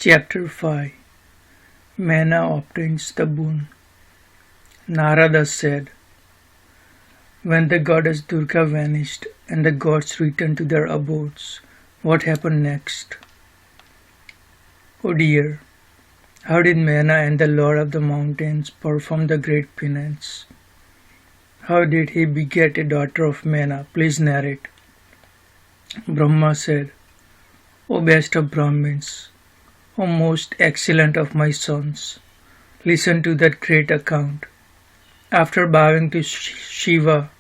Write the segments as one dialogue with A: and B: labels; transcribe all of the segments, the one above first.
A: Chapter 5 Mana obtains the boon. Narada said, when the goddess Durga vanished and the gods returned to their abodes, what happened next? Oh dear, how did Mana and the Lord of the Mountains perform the great penance? How did he beget a daughter of Mana? Please narrate. Brahma said, O best of Brahmins, O most excellent of my sons, listen to that great account. After bowing to Shiva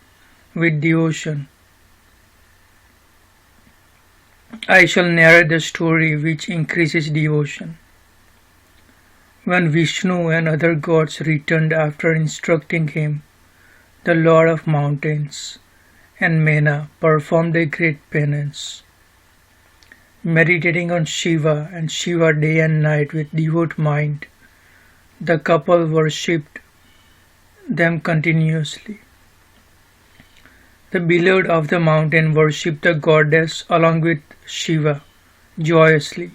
A: with devotion, I shall narrate the story which increases devotion. When Vishnu and other gods returned after instructing him, the Lord of Mountains and Mana performed a great penance. Meditating on Shiva and Shiva day and night with devout mind, the couple worshipped them continuously. The beloved of the mountain worshipped the goddess along with Shiva joyously.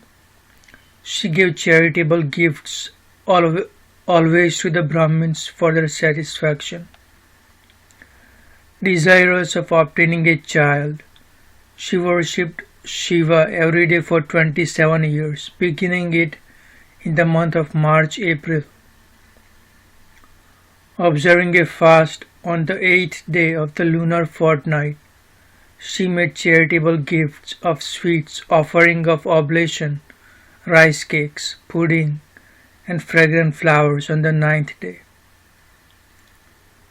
A: She gave charitable gifts always to the Brahmins for their satisfaction. Desirous of obtaining a child, she worshipped Shiva every day for 27 years, beginning it in the month of March-April. Observing a fast on the 8th day of the lunar fortnight, she made charitable gifts of sweets, offering of oblation, rice cakes, pudding, and fragrant flowers on the 9th day.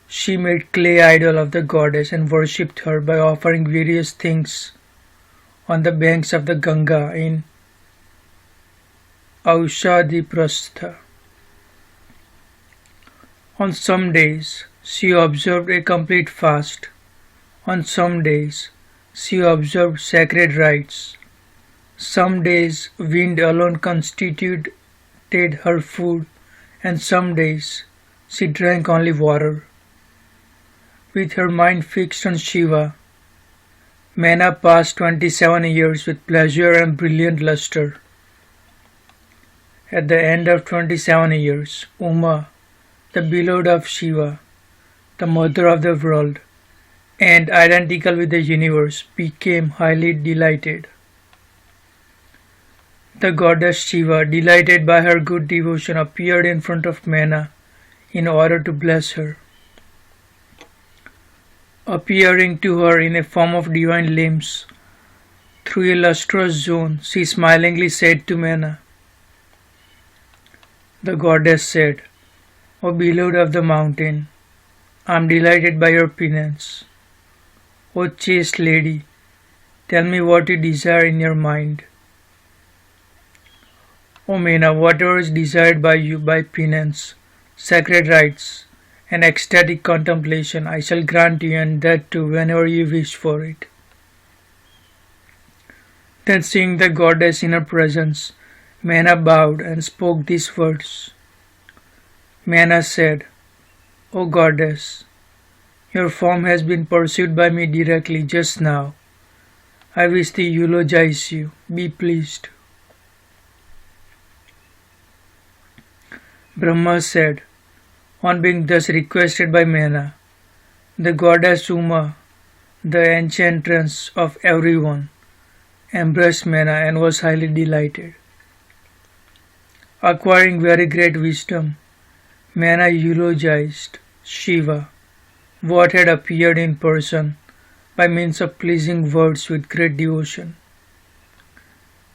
A: She made clay idol of the goddess and worshipped her by offering various things on the banks of the Ganga in Aushadhiprastha. On some days, she observed a complete fast. On some days, she observed sacred rites. Some days, wind alone constituted her food, and some days, she drank only water. With her mind fixed on Shiva, Mana passed 27 years with pleasure and brilliant luster. At the end of 27 years, Uma, the beloved of Shiva, the mother of the world, and identical with the universe, became highly delighted. The goddess Shiva, delighted by her good devotion, appeared in front of Mana in order to bless her. Appearing to her in a form of divine limbs, through a lustrous zone, she smilingly said to Mana. The goddess said, O beloved of the mountain, I am delighted by your penance. O chaste lady, tell me what you desire in your mind. O Mana, whatever is desired by you by penance, sacred rites, and ecstatic contemplation, I shall grant you, and that too whenever you wish for it. Then seeing the goddess in her presence, Mana bowed and spoke these words. Mana said, O goddess, your form has been pursued by me directly just now. I wish to eulogize you. Be pleased. Brahma said, on being thus requested by Mana, the goddess Uma, the enchantress of everyone, embraced Mana and was highly delighted. Acquiring very great wisdom, Mana eulogized Shiva, what had appeared in person, by means of pleasing words with great devotion.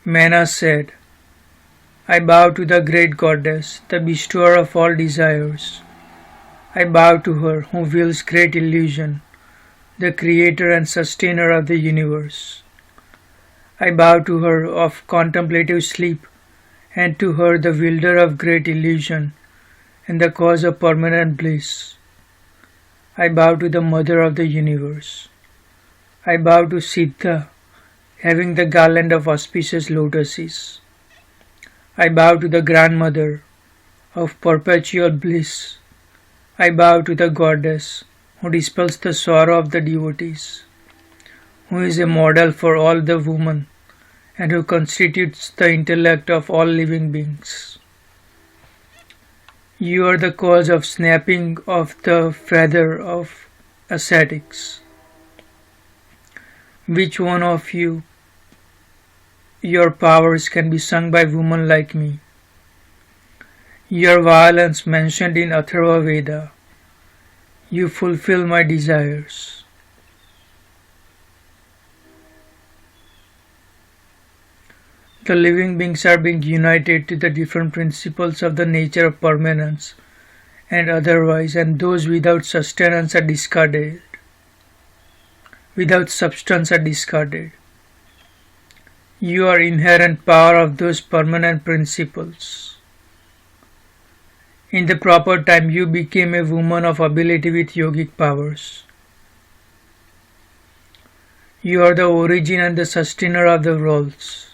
A: Mana said, I bow to the great goddess, the bestower of all desires. I bow to her who wills great illusion, the creator and sustainer of the universe. I bow to her of contemplative sleep, and to her the wielder of great illusion, and the cause of permanent bliss. I bow to the mother of the universe. I bow to Siddha, having the garland of auspicious lotuses. I bow to the grandmother of perpetual bliss. I bow to the goddess who dispels the sorrow of the devotees, who is a model for all the women and who constitutes the intellect of all living beings. You are the cause of snapping of the feather of ascetics. Which one of you, your powers can be sung by women like me? Your violence mentioned in Atharva Veda. You fulfill my desires. The living beings are being united to the different principles of the nature of permanence and otherwise, and those without sustenance are discarded. Without substance are discarded. You are inherent power of those permanent principles. In the proper time you became a woman of ability with yogic powers. You are the origin and the sustainer of the worlds.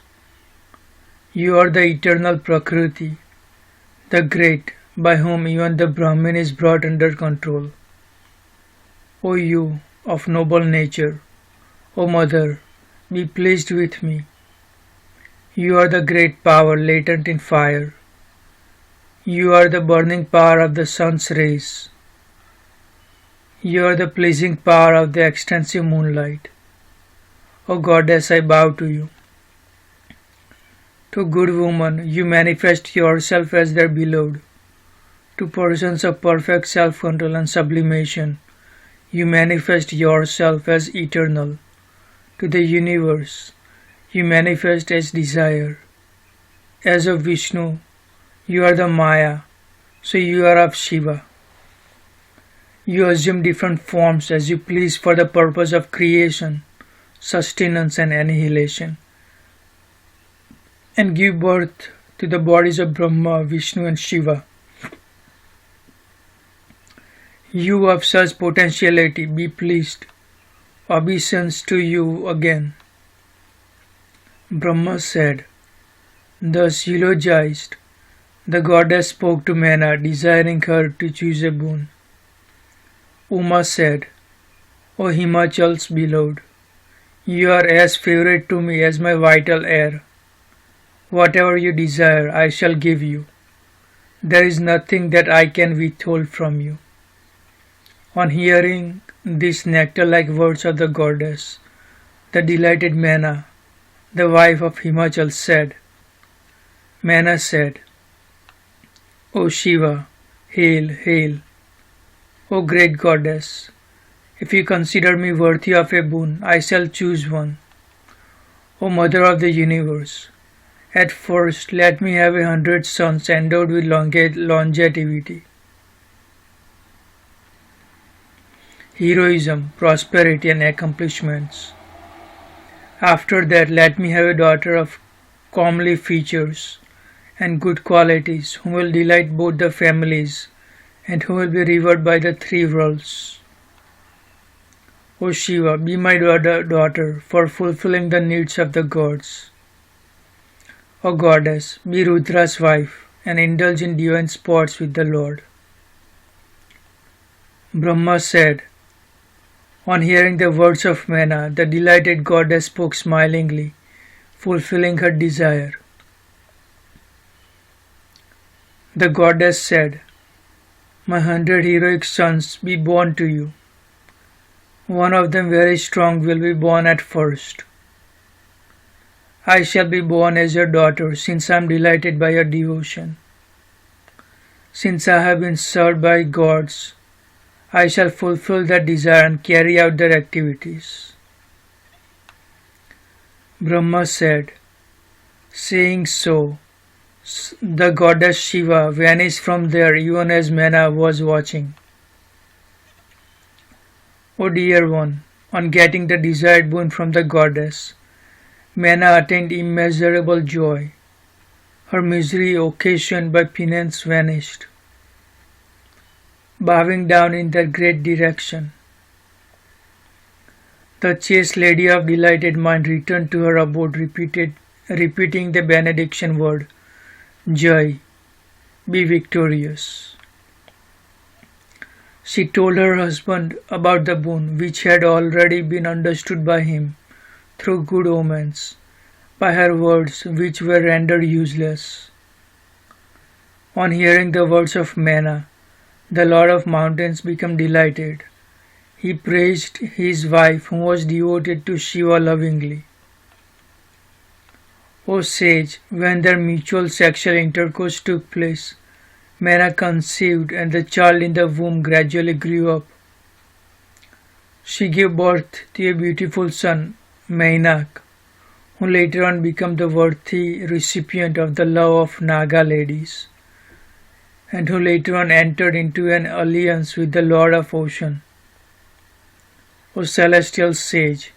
A: You are the eternal Prakriti, the great, by whom even the Brahmin is brought under control. O you of noble nature, O Mother, be pleased with me. You are the great power latent in fire. You are the burning power of the sun's rays. You are the pleasing power of the extensive moonlight. O Goddess, I bow to you. To good women, you manifest yourself as their beloved. To persons of perfect self-control and sublimation, you manifest yourself as eternal. To the universe, you manifest as desire. As of Vishnu, you are the Maya, so you are of Shiva. You assume different forms as you please for the purpose of creation, sustenance and annihilation, and give birth to the bodies of Brahma, Vishnu and Shiva. You of such potentiality, be pleased. Obeisance to you again. Brahma said, thus eulogized, the goddess spoke to Mena, desiring her to choose a boon. Uma said, O Himachal's beloved, you are as favorite to me as my vital air. Whatever you desire, I shall give you. There is nothing that I can withhold from you. On hearing these nectar-like words of the goddess, the delighted Mena, the wife of Himachal, said, Mena said, O Shiva, hail, hail. O great goddess, if you consider me worthy of a boon, I shall choose one. O mother of the universe, at first let me have 100 sons endowed with longevity, heroism, prosperity and accomplishments. After that let me have a daughter of comely features and good qualities, who will delight both the families and who will be revered by the three worlds. O Shiva, be my daughter for fulfilling the needs of the gods. O goddess, be Rudra's wife and indulge in divine sports with the Lord. Brahma said, on hearing the words of Mena, the delighted goddess spoke smilingly, fulfilling her desire. The goddess said, my 100 heroic sons be born to you. One of them very strong will be born at first. I shall be born as your daughter, since I am delighted by your devotion. Since I have been served by gods, I shall fulfill their desire and carry out their activities. Brahma said, saying so, the goddess Shiva vanished from there even as Mena was watching. O dear one, on getting the desired boon from the goddess, Mena attained immeasurable joy. Her misery occasioned by penance vanished. Bowing down in that great direction, the chaste lady of delighted mind returned to her abode, repeating the benediction word, Jai, be victorious. She told her husband about the boon, which had already been understood by him through good omens, by her words, which were rendered useless. On hearing the words of Mana, the Lord of Mountains became delighted. He praised his wife, who was devoted to Shiva, lovingly. O sage, when their mutual sexual intercourse took place, Mana conceived, and the child in the womb gradually grew up. She gave birth to a beautiful son, Mainak, who later on became the worthy recipient of the love of Naga ladies, and who later on entered into an alliance with the Lord of Ocean. O celestial sage,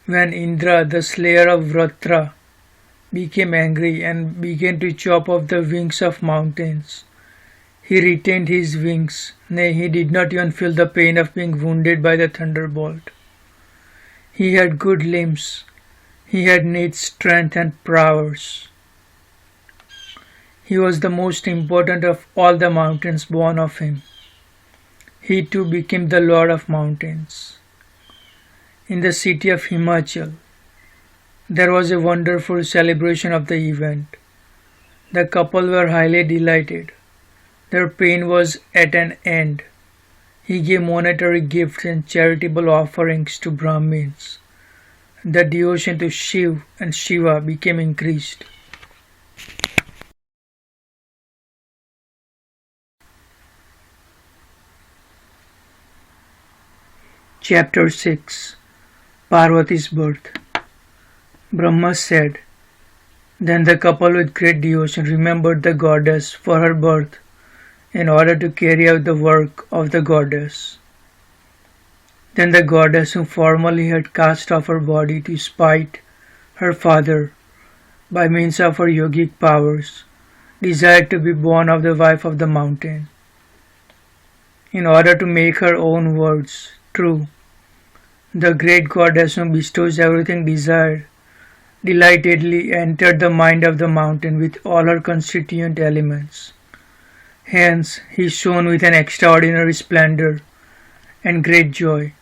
A: when Indra, the slayer of Vratra, became angry and began to chop off the wings of mountains, he retained his wings, nay, he did not even feel the pain of being wounded by the thunderbolt. He had good limbs, he had innate strength and prowess. He was the most important of all the mountains born of him. He too became the Lord of Mountains. In the city of Himachal, there was a wonderful celebration of the event. The couple were highly delighted. Their pain was at an end. He gave monetary gifts and charitable offerings to Brahmins. The devotion to Shiv and Shiva became increased. Chapter 6. Parvati's birth. Brahma said, then the couple with great devotion remembered the goddess for her birth in order to carry out the work of the goddess. Then the goddess, who formerly had cast off her body to spite her father by means of her yogic powers, desired to be born of the wife of the mountain. In order to make her own words true, the great goddess, who bestows everything desired, delightedly entered the mind of the mountain with all her constituent elements. Hence he shone with an extraordinary splendor and great joy.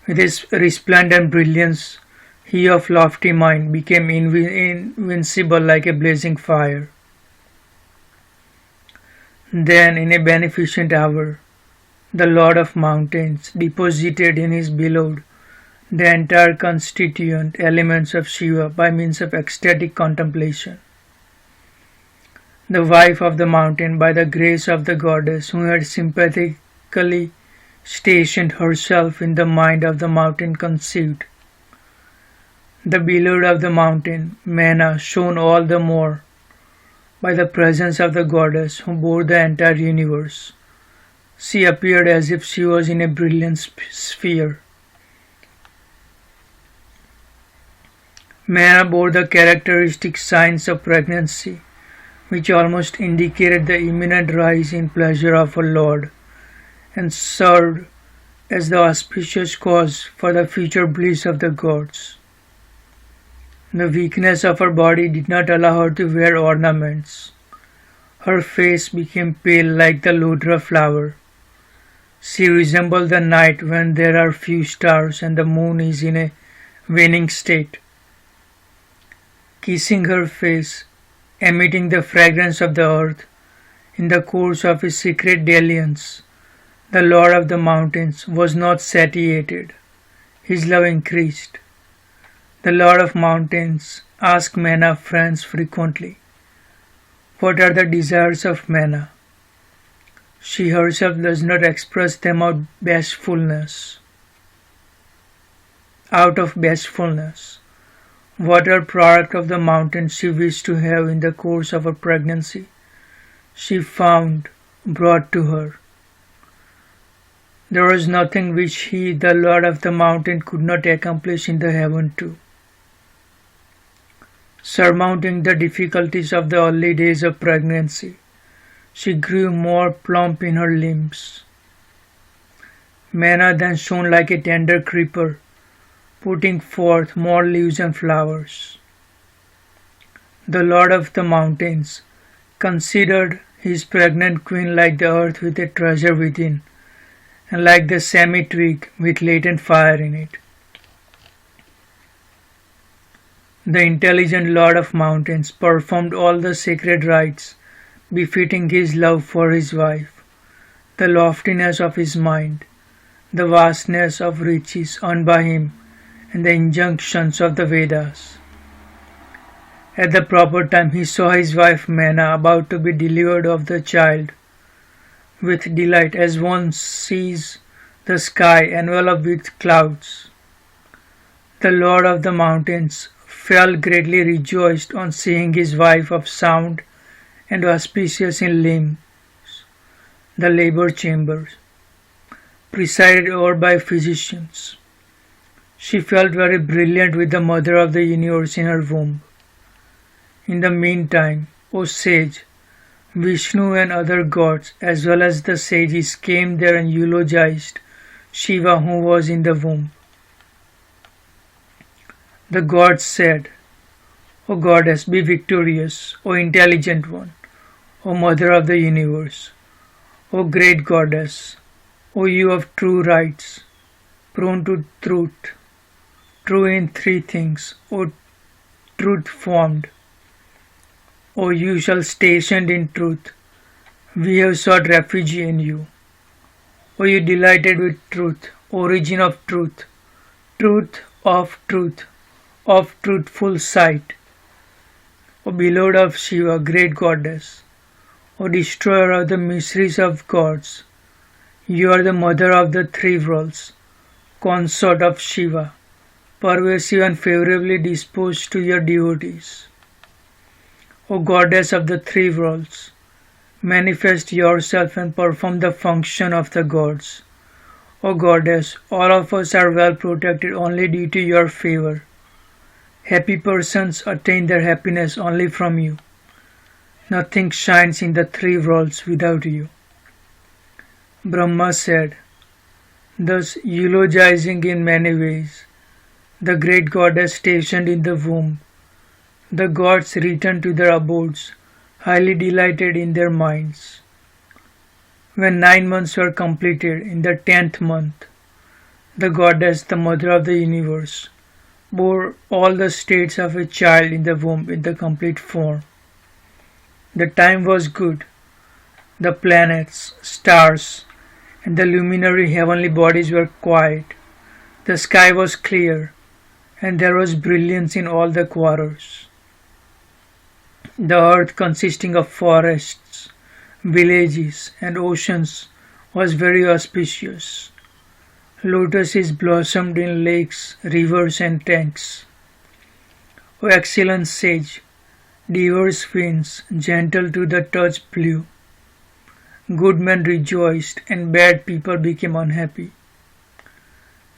A: With his resplendent brilliance, he of lofty mind became invincible like a blazing fire. Then, in a beneficent hour, the Lord of Mountains deposited in his beloved the entire constituent elements of Shiva by means of ecstatic contemplation. The wife of the mountain, by the grace of the goddess, who had sympathetically stationed herself in the mind of the mountain, conceived. The beloved of the mountain, Mana, shone all the more by the presence of the goddess who bore the entire universe. She appeared as if she was in a brilliant sphere. Mana bore the characteristic signs of pregnancy, which almost indicated the imminent rise in pleasure of her Lord, and served as the auspicious cause for the future bliss of the gods. The weakness of her body did not allow her to wear ornaments. Her face became pale like the lodra flower. She resembled the night when there are few stars and the moon is in a waning state. Kissing her face, emitting the fragrance of the earth, in the course of his secret dalliance, the Lord of the Mountains was not satiated. His love increased. The Lord of Mountains asked Mana friends frequently, what are the desires of Mana? She herself does not express them out of bashfulness. Whatever product of the mountain she wished to have in the course of her pregnancy, she found brought to her. There was nothing which he, the Lord of the mountain, could not accomplish in the heaven too. Surmounting the difficulties of the early days of pregnancy, she grew more plump in her limbs. Mana then shone like a tender creeper, putting forth more leaves and flowers. The Lord of the Mountains considered his pregnant queen like the earth with a treasure within, and like the semi twig with latent fire in it. The intelligent lord of mountains performed all the sacred rites befitting his love for his wife, the loftiness of his mind, the vastness of riches earned by him, and the injunctions of the Vedas. At the proper time he saw his wife Mana about to be delivered of the child with delight as one sees the sky enveloped with clouds. The lord of the mountains felt greatly rejoiced on seeing his wife of sound and auspicious in limbs, the labor chambers, presided over by physicians. She felt very brilliant with the mother of the universe in her womb. In the meantime, O sage, Vishnu and other gods as well as the sages came there and eulogized Shiva who was in the womb. The gods said, O goddess, be victorious, O intelligent one, O mother of the universe, O great goddess, O you of true rights, prone to truth, true in three things, O truth formed, O you shall stationed in truth, we have sought refuge in you. O you delighted with truth, origin of truth, truth, of truthful sight. O beloved of Shiva, great goddess, O destroyer of the mysteries of gods, you are the mother of the three worlds, consort of Shiva, pervasive and favorably disposed to your devotees. O goddess of the three worlds, manifest yourself and perform the function of the gods. O goddess, all of us are well protected only due to your favor. Happy persons attain their happiness only from you. Nothing shines in the three worlds without you. Brahma said, thus eulogizing in many ways, the great goddess stationed in the womb. The gods returned to their abodes, highly delighted in their minds. When 9 months were completed, in the 10th month, the goddess, the mother of the universe, bore all the states of a child in the womb in the complete form. The time was good. The planets, stars, and the luminary heavenly bodies were quiet. The sky was clear, and there was brilliance in all the quarters. The earth, consisting of forests, villages, and oceans, was very auspicious. Lotuses blossomed in lakes, rivers, and tanks. O excellent sage, diverse winds, gentle to the touch, blew. Good men rejoiced, and bad people became unhappy.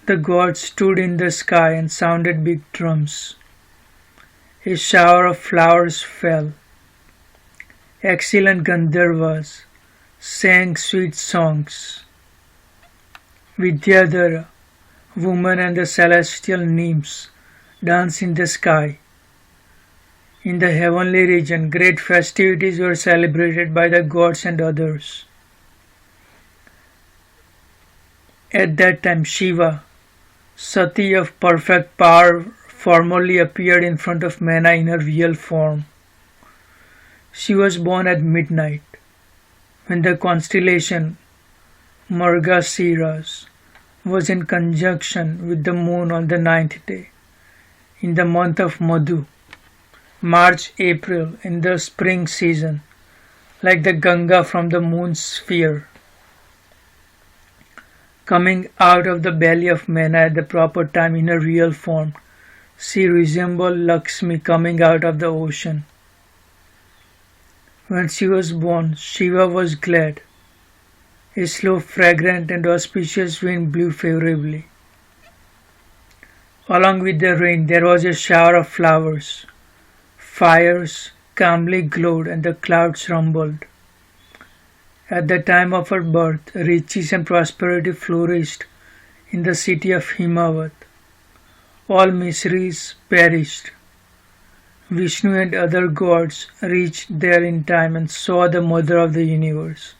A: The gods stood in the sky and sounded big drums. A shower of flowers fell. Excellent Gandharvas sang sweet songs. Vidyadhara, woman and the celestial nymphs danced in the sky. In the heavenly region, great festivities were celebrated by the gods and others. At that time, Shiva, Sati of perfect power, formally appeared in front of Mana in her real form. She was born at midnight, when the constellation Margasiras was in conjunction with the moon on the 9th day, in the month of Madhu, March-April, in the spring season, like the Ganga from the moon's sphere. Coming out of the belly of Mana at the proper time in her real form, she resembled Lakshmi coming out of the ocean. When she was born, Shiva was glad. A slow, fragrant, and auspicious wind blew favorably. Along with the rain, there was a shower of flowers. Fires calmly glowed, and the clouds rumbled. At the time of her birth, riches and prosperity flourished in the city of Himavat. All miseries perished. Vishnu and other gods reached there in time and saw the mother of the universe.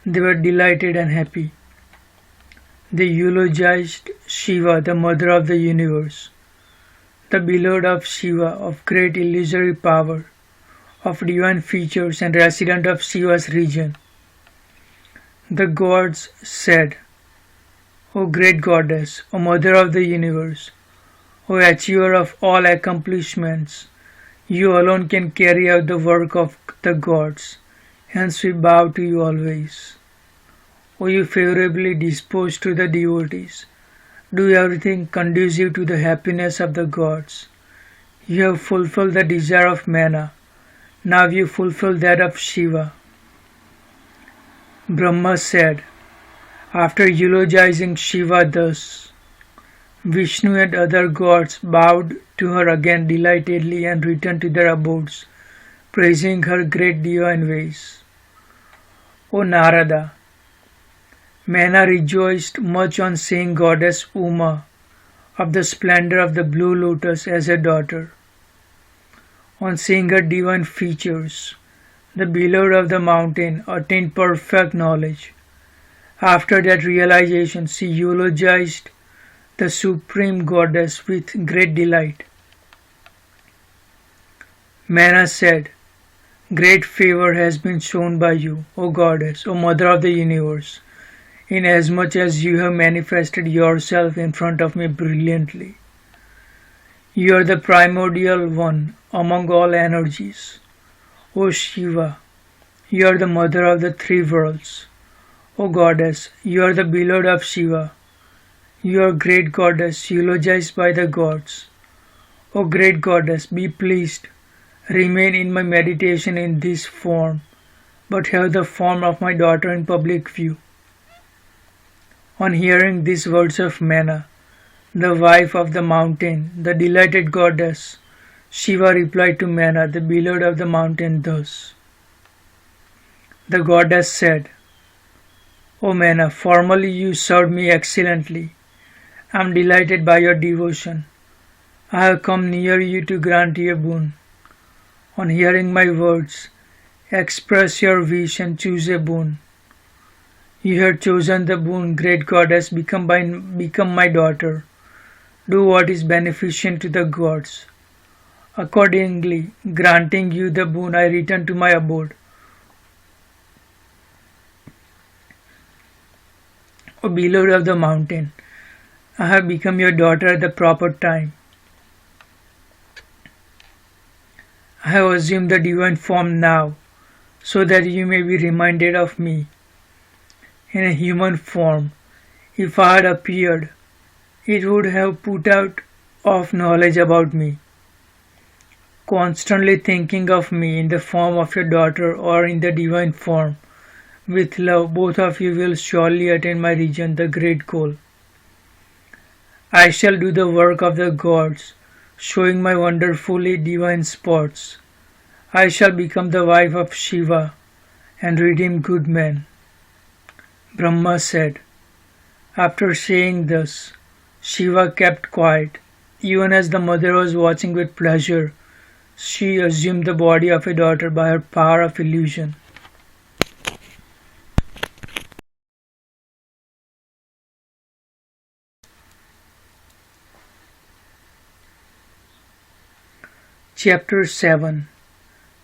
A: They were delighted and happy. They eulogized Shiva, the mother of the universe, the beloved of Shiva, of great illusory power, of divine features and resident of Shiva's region. The gods said, O great goddess, O mother of the universe, O achiever of all accomplishments, you alone can carry out the work of the gods, hence we bow to you always. O you favorably disposed to the devotees, do everything conducive to the happiness of the gods. You have fulfilled the desire of Mana, now you fulfill that of Shiva. Brahma said, after eulogizing Shiva thus, Vishnu and other gods bowed to her again delightedly and returned to their abodes, praising her great divine ways. O Narada, Mana rejoiced much on seeing goddess Uma of the splendor of the blue lotus as a daughter. On seeing her divine features, the beloved of the mountain attained perfect knowledge. After that realization, she eulogized the supreme goddess with great delight. Mana said, great favor has been shown by you, O goddess, O mother of the universe, inasmuch as you have manifested yourself in front of me brilliantly. You are the primordial one among all energies. O Shiva, you are the mother of the three worlds. O goddess, you are the beloved of Shiva. You are great goddess, eulogized by the gods. O great goddess, be pleased, remain in my meditation in this form, but have the form of my daughter in public view. On hearing these words of Mana, the wife of the mountain, the delighted goddess, Shiva replied to Mana, the beloved of the mountain, thus. The goddess said, O Mana, formerly you served me excellently. I am delighted by your devotion. I have come near you to grant you a boon. On hearing my words, express your wish and choose a boon. You have chosen the boon, great goddess, become my daughter. Do what is beneficent to the gods. Accordingly, granting you the boon, I return to my abode. O beloved of the mountain, I have become your daughter at the proper time. I have assumed the divine form now, so that you may be reminded of me. In a human form, if I had appeared, it would have put out of knowledge about me. Constantly thinking of me in the form of your daughter or in the divine form, with love, both of you will surely attain my region, the great goal. I shall do the work of the gods, showing my wonderfully divine spots. I shall become the wife of Shiva and redeem good men. Brahma said, after saying this, Shiva kept quiet. Even as the mother was watching with pleasure, she assumed the body of a daughter by her power of illusion. Chapter 7.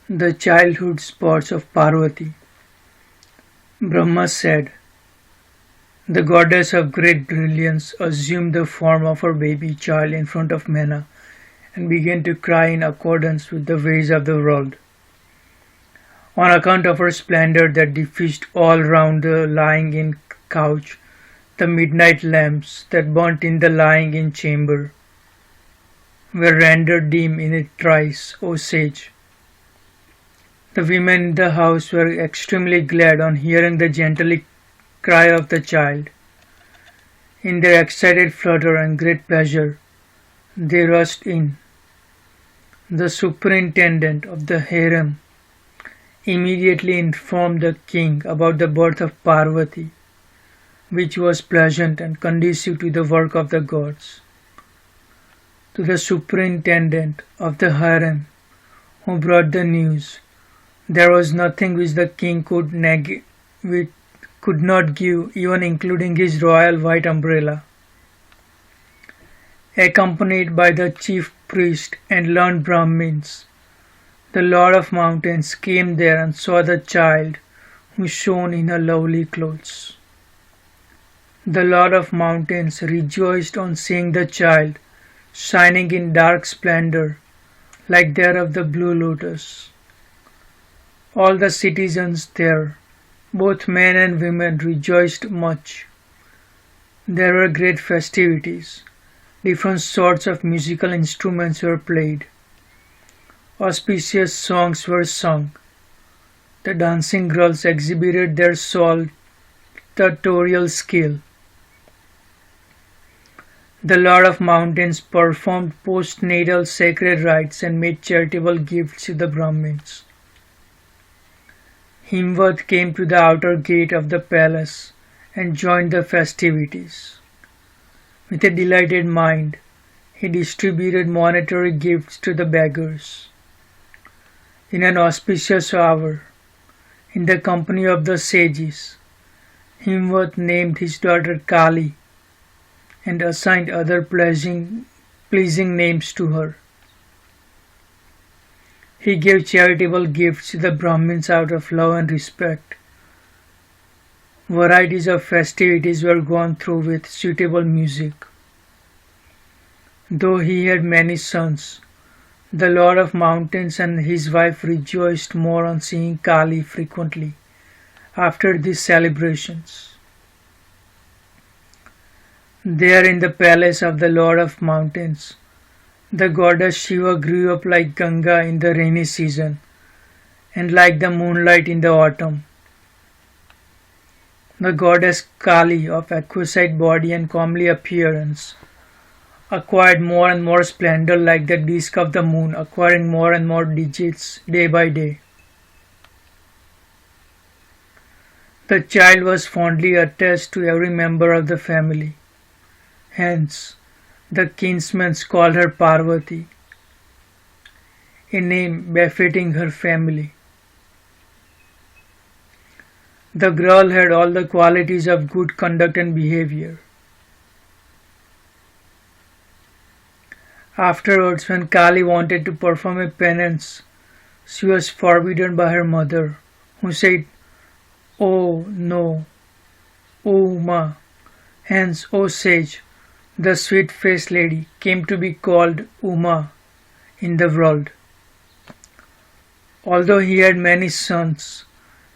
A: The Childhood Spots of Parvati. Brahma said, the goddess of great brilliance assumed the form of her baby child in front of Mana and began to cry in accordance with the ways of the world. On account of her splendor that diffused all round the lying-in couch, the midnight lamps that burnt in the lying-in chamber were rendered dim in a trice, O sage. The women in the house were extremely glad on hearing the gentle cry of the child. In their excited flutter and great pleasure, they rushed in. The superintendent of the harem immediately informed the king about the birth of Parvati, which was pleasant and conducive to the work of the gods. To the superintendent of the harem, who brought the news, there was nothing which the king could not give, even including his royal white umbrella. Accompanied by the chief priest and learned Brahmins, the Lord of Mountains came there and saw the child who shone in her lovely clothes. The Lord of Mountains rejoiced on seeing the child shining in dark splendor like that of the blue lotus. All the citizens there, both men and women, rejoiced much. There were great festivities. Different sorts of musical instruments were played. Auspicious songs were sung. The dancing girls exhibited their sartorial skill. The Lord of Mountains performed postnatal sacred rites and made charitable gifts to the Brahmins. Himvat came to the outer gate of the palace and joined the festivities. With a delighted mind, he distributed monetary gifts to the beggars. In an auspicious hour, in the company of the sages, Himvat named his daughter Kali and assigned other pleasing names to her. He gave charitable gifts to the Brahmins out of love and respect. Varieties of festivities were gone through with suitable music. Though he had many sons, the Lord of Mountains and his wife rejoiced more on seeing Kali frequently after these celebrations. There in the palace of the Lord of Mountains, the goddess Shiva grew up like Ganga in the rainy season and like the moonlight in the autumn. The goddess Kali, of exquisite body and comely appearance, acquired more and more splendor like the disk of the moon, acquiring more and more digits day by day. The child was fondly attached to every member of the family. Hence, the kinsmen called her Parvati, a name befitting her family. The girl had all the qualities of good conduct and behavior. Afterwards, when Kali wanted to perform a penance, she was forbidden by her mother, who said, "Oh no, O Uma." Hence, O sage, the sweet-faced lady came to be called Uma in the world. Although he had many sons,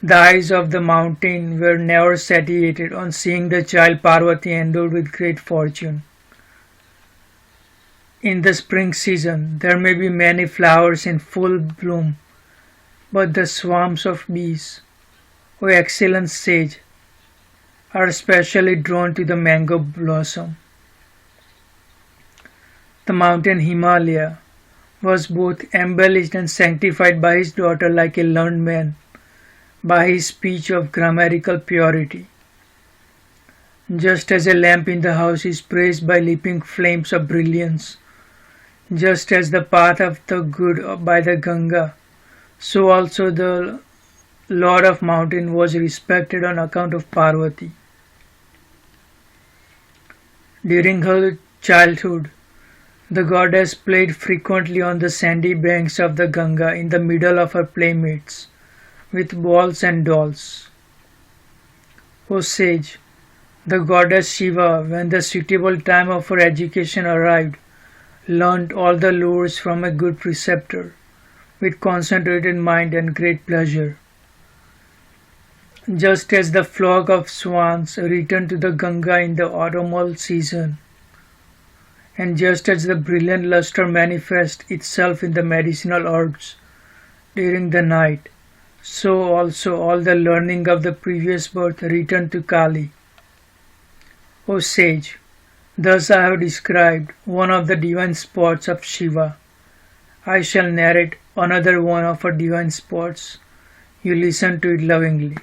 A: the eyes of the mountain were never satiated on seeing the child Parvati endowed with great fortune. In the spring season, there may be many flowers in full bloom, but the swarms of bees, O excellent sage, are especially drawn to the mango blossom. The mountain Himalaya was both embellished and sanctified by his daughter like a learned man, by his speech of grammatical purity. Just as a lamp in the house is praised by leaping flames of brilliance, just as the path of the good by the Ganga, so also the Lord of Mountain was respected on account of Parvati. During her childhood, the goddess played frequently on the sandy banks of the Ganga in the middle of her playmates, with balls and dolls. O sage, the goddess Shiva, when the suitable time of her education arrived, learnt all the lures from a good preceptor, with concentrated mind and great pleasure. Just as the flock of swans return to the Ganga in the autumnal season, and just as the brilliant luster manifests itself in the medicinal herbs during the night, so also all the learning of the previous birth returned to Kali. O sage, thus I have described one of the divine spots of Shiva. I shall narrate another one of her divine spots. You listen to it lovingly.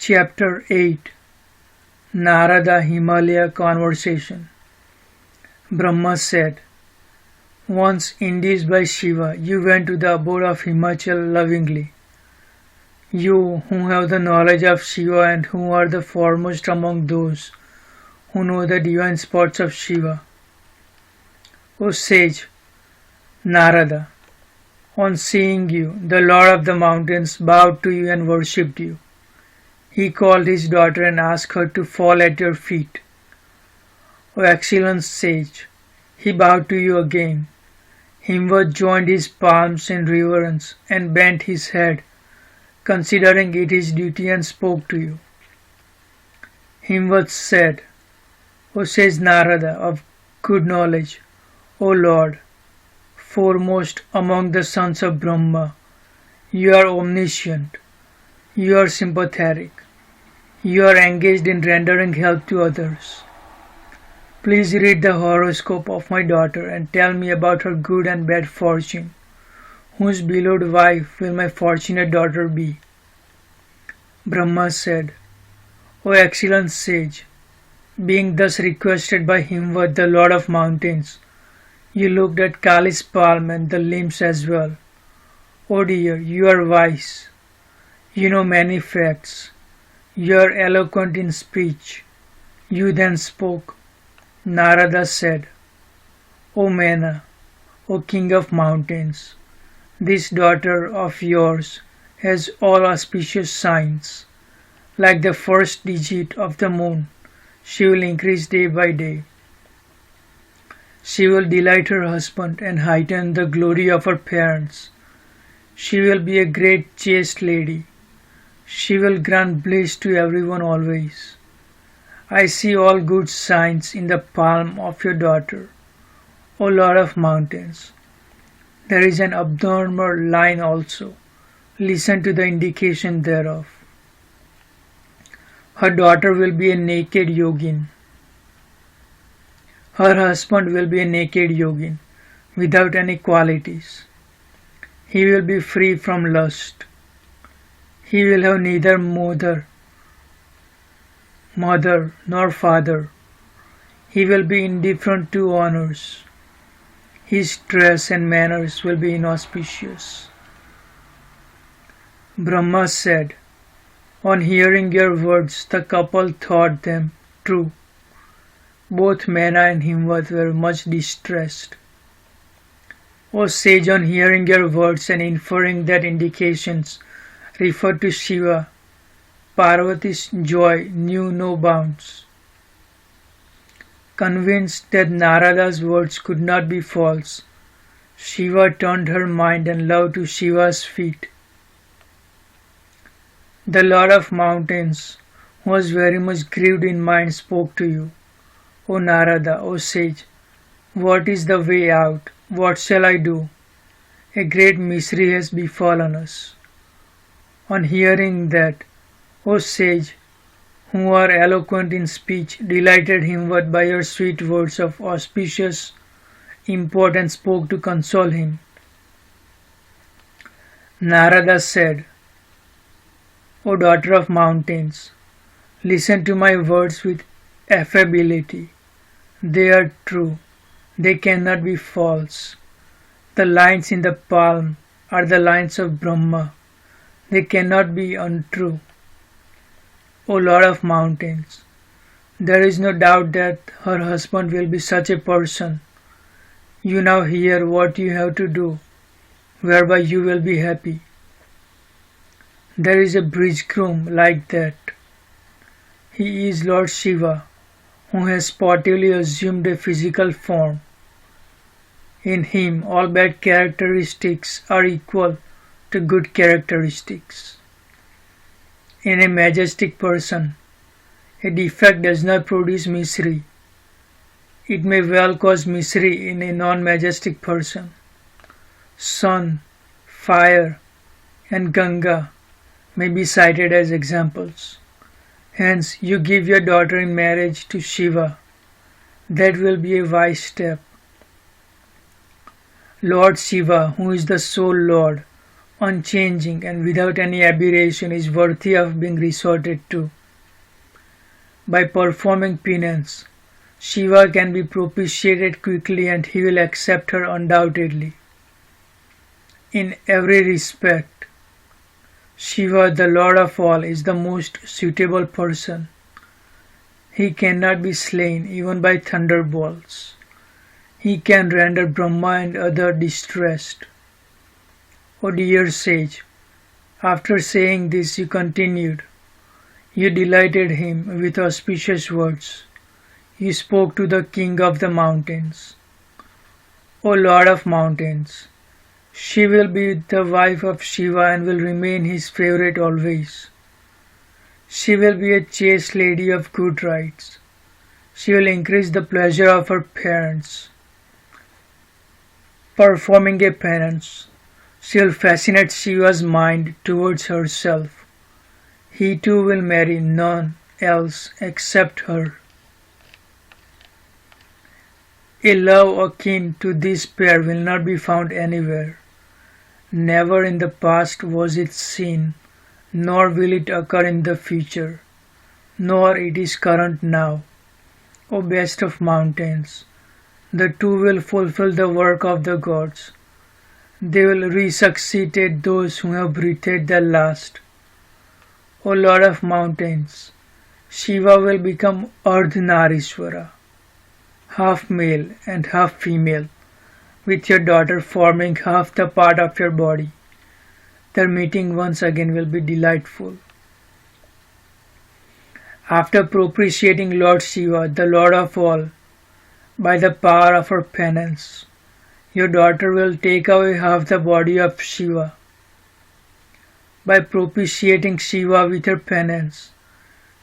A: Chapter 8 Narada Himalaya Conversation. Brahma said, "Once induced by Shiva, you went to the abode of Himachal lovingly. You who have the knowledge of Shiva and who are the foremost among those who know the divine spots of Shiva. O sage Narada, on seeing you, the Lord of the mountains bowed to you and worshipped you. He called his daughter and asked her to fall at your feet. O excellent sage, he bowed to you again. Himvat joined his palms in reverence and bent his head, considering it his duty, and spoke to you. Himvat said, O sage Narada of good knowledge, O Lord, foremost among the sons of Brahma, you are omniscient, you are sympathetic, you are engaged in rendering help to others. Please read the horoscope of my daughter and tell me about her good and bad fortune. Whose beloved wife will my fortunate daughter be? Brahma said, O excellent sage, being thus requested by Himvat, the Lord of mountains, you looked at Kali's palm and the limbs as well. O dear, you are wise. You know many facts. You are eloquent in speech. You then spoke. Narada said, O Mena, O king of mountains, this daughter of yours has all auspicious signs. Like the first digit of the moon, she will increase day by day. She will delight her husband and heighten the glory of her parents. She will be a great chaste lady. She will grant bliss to everyone always. I see all good signs in the palm of your daughter, O Lord of mountains. There is an abnormal line also. Listen to the indication thereof. Her daughter will be a naked yogin. Her husband will be a naked yogin, without any qualities. He will be free from lust. He will have neither mother nor father. He will be indifferent to honors. His dress and manners will be inauspicious. Brahma said, on hearing your words, the couple thought them true. Both Mena and Himvat were much distressed. O sage, on hearing your words and inferring that indications referred to Shiva, Parvati's joy knew no bounds. Convinced that Narada's words could not be false, Shiva turned her mind and love to Shiva's feet. The Lord of mountains, who was very much grieved in mind, spoke to you. O Narada, O sage, what is the way out? What shall I do? A great misery has befallen us. On hearing that, O sage, who are eloquent in speech, delighted Himvat by your sweet words of auspicious import and spoke to console him. Narada said, O daughter of mountains, listen to my words with affability. They are true. They cannot be false. The lines in the palm are the lines of Brahma. They cannot be untrue. O Lord of mountains, there is no doubt that her husband will be such a person. You now hear what you have to do, whereby you will be happy. There is a bridegroom like that. He is Lord Shiva, who has sportively assumed a physical form. In him all bad characteristics are equal to good characteristics. In a majestic person, a defect does not produce misery. It may well cause misery in a non-majestic person. Sun, fire, and Ganga may be cited as examples. Hence, you give your daughter in marriage to Shiva. That will be a wise step. Lord Shiva, who is the sole Lord, unchanging and without any aberration, is worthy of being resorted to. By performing penance, Shiva can be propitiated quickly and he will accept her undoubtedly. In every respect, Shiva, the Lord of all, is the most suitable person. He cannot be slain even by thunderbolts. He can render Brahma and other distressed. O dear sage, after saying this you continued. You delighted him with auspicious words. You spoke to the king of the mountains. O Lord of mountains, she will be the wife of Shiva and will remain his favorite always. She will be a chaste lady of good rights. She will increase the pleasure of her parents. Performing a penance, she will fascinate Shiva's mind towards herself. He too will marry none else except her. A love akin to this pair will not be found anywhere. Never in the past was it seen, nor will it occur in the future, nor it is current now. O best of mountains, the two will fulfill the work of the gods. They will resuscitate those who have breathed their last. O Lord of mountains, Shiva will become Ardhanarishwara, half male and half female, with your daughter forming half the part of your body. Their meeting once again will be delightful. After propitiating Lord Shiva, the Lord of all, by the power of her penance, your daughter will take away half the body of Shiva. By propitiating Shiva with her penance,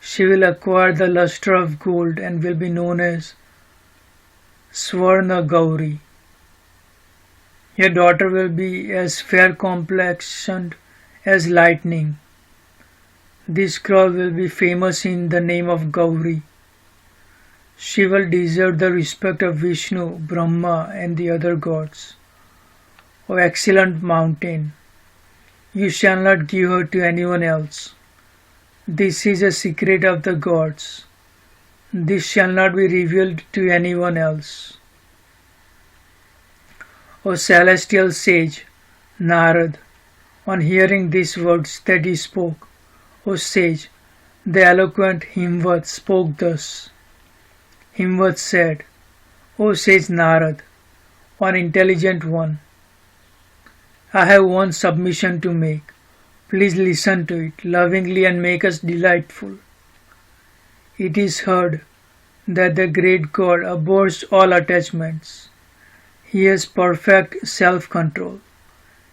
A: she will acquire the luster of gold and will be known as Swarna Gauri. Your daughter will be as fair complexioned as lightning. This girl will be famous in the name of Gauri. She will deserve the respect of Vishnu, Brahma and the other gods. O excellent mountain, you shall not give her to anyone else. This is a secret of the gods. This shall not be revealed to anyone else. O celestial sage, Narad, on hearing these words that he spoke, O sage, the eloquent Himvat spoke thus. Himvat said, O sage Narad, one intelligent one, I have one submission to make. Please listen to it lovingly and make us delightful. It is heard that the great God abhors all attachments. He has perfect self-control.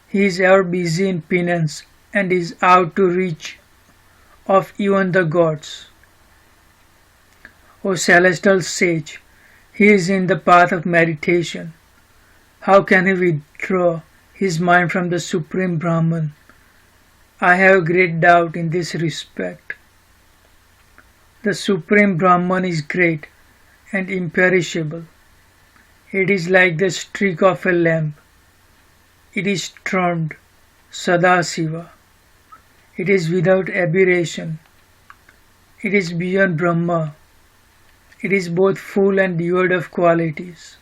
A: He is ever busy in penance and is out to reach of even the gods. O celestial sage, he is in the path of meditation. How can he withdraw his mind from the Supreme Brahman? I have great doubt in this respect. The Supreme Brahman is great and imperishable. It is like the streak of a lamp. It is termed Sadasiva. It is without aberration. It is beyond Brahma. It is both full and devoid of qualities.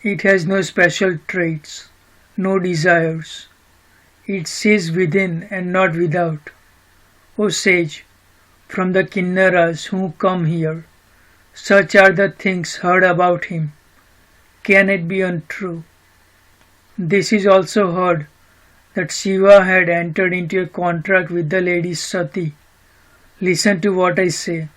A: It has no special traits, no desires. It sees within and not without. O sage, from the Kinnaras who come here, such are the things heard about him. Can it be untrue? This is also heard that Shiva had entered into a contract with the lady Sati. Listen to what I say.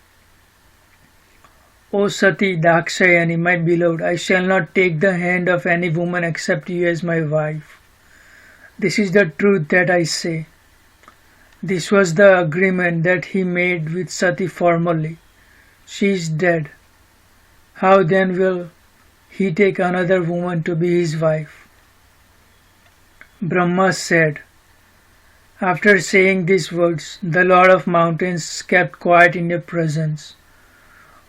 A: O Sati Dakshayani, my beloved, I shall not take the hand of any woman except you as my wife. This is the truth that I say. This was the agreement that he made with Sati formerly. She is dead. How then will he take another woman to be his wife? Brahma said. After saying these words, the Lord of Mountains kept quiet in your presence.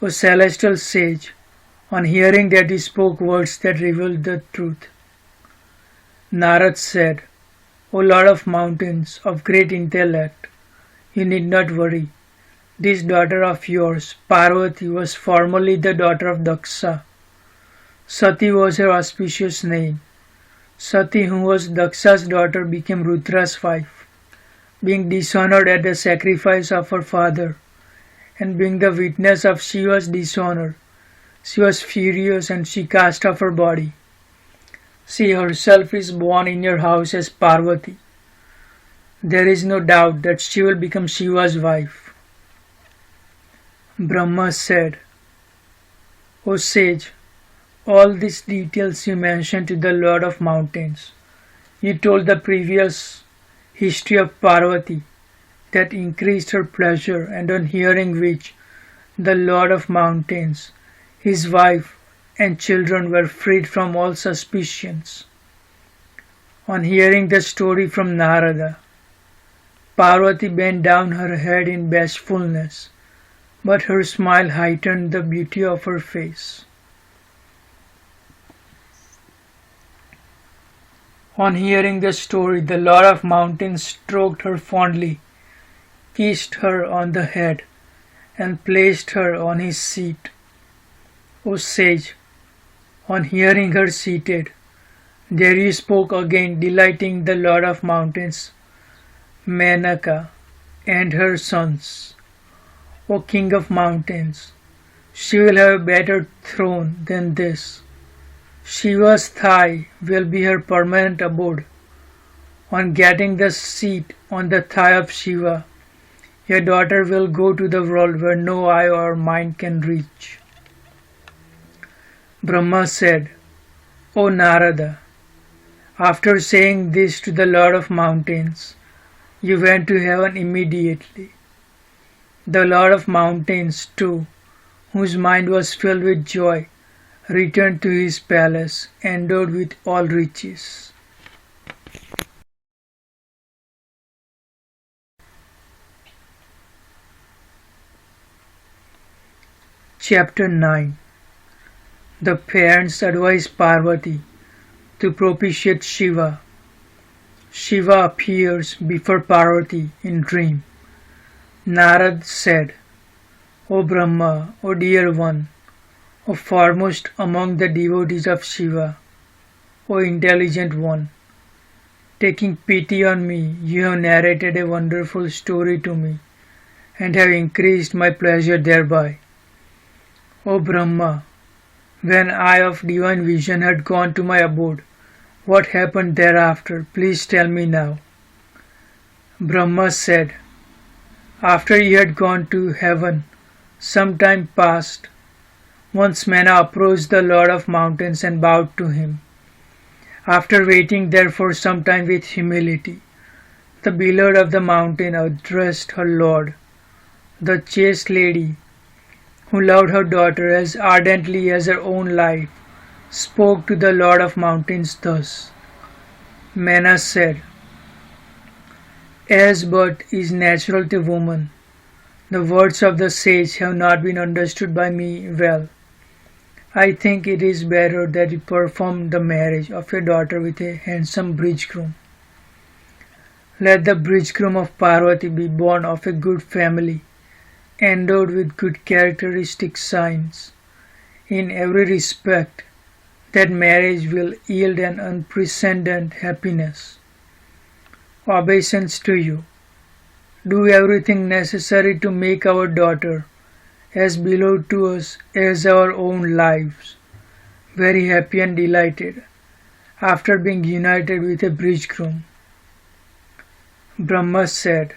A: O celestial sage, on hearing that he spoke words that revealed the truth, Narad said, O Lord of Mountains, of great intellect, you need not worry. This daughter of yours, Parvati, was formerly the daughter of Daksha. Sati was her auspicious name. Sati, who was Daksha's daughter, became Rudra's wife. being dishonored at the sacrifice of her father, and being the witness of Shiva's dishonor. She was furious and she cast off her body. She herself is born in your house as Parvati. There is no doubt that she will become Shiva's wife. Brahma said, O sage, all these details you mentioned to the Lord of Mountains. You told the previous history of Parvati that increased her pleasure, and on hearing which the Lord of Mountains, his wife and children were freed from all suspicions. On hearing the story from Narada, Parvati bent down her head in bashfulness, but her smile heightened the beauty of her face. On hearing the story, the Lord of Mountains stroked her fondly, kissed her on the head, and placed her on his seat. O sage, on hearing her seated, there you spoke again, delighting the Lord of Mountains, Menaka, and her sons. O King of Mountains, she will have a better throne than this. Shiva's thigh will be her permanent abode. On getting the seat on the thigh of Shiva, your daughter will go to the world where no eye or mind can reach. Brahma said, O Narada, after saying this to the Lord of Mountains, you went to heaven immediately. The Lord of Mountains, too, whose mind was filled with joy, returned to his palace, endowed with all riches. Chapter 9. The parents advise Parvati to propitiate Shiva. Shiva appears before Parvati in dream. Narad said, O Brahma, O dear one, O foremost among the devotees of Shiva, O intelligent one, taking pity on me, you have narrated a wonderful story to me, and have increased my pleasure thereby. O Brahma, when I of divine vision had gone to my abode, what happened thereafter? Please tell me now. Brahma said, after he had gone to heaven, some time passed. Once Mena approached the Lord of Mountains and bowed to him. After waiting there for some time with humility, the beloved of the mountain addressed her Lord. The chaste lady, who loved her daughter as ardently as her own life, spoke to the Lord of Mountains thus. Mena said, as but is natural to woman, the words of the sage have not been understood by me well. I think it is better that you perform the marriage of your daughter with a handsome bridegroom. Let the bridegroom of Parvati be born of a good family, endowed with good characteristic signs. In every respect, that marriage will yield an unprecedented happiness. Obeisance to you. Do everything necessary to make our daughter as beloved to us as our own lives, very happy and delighted, after being united with a bridegroom. Brahma said,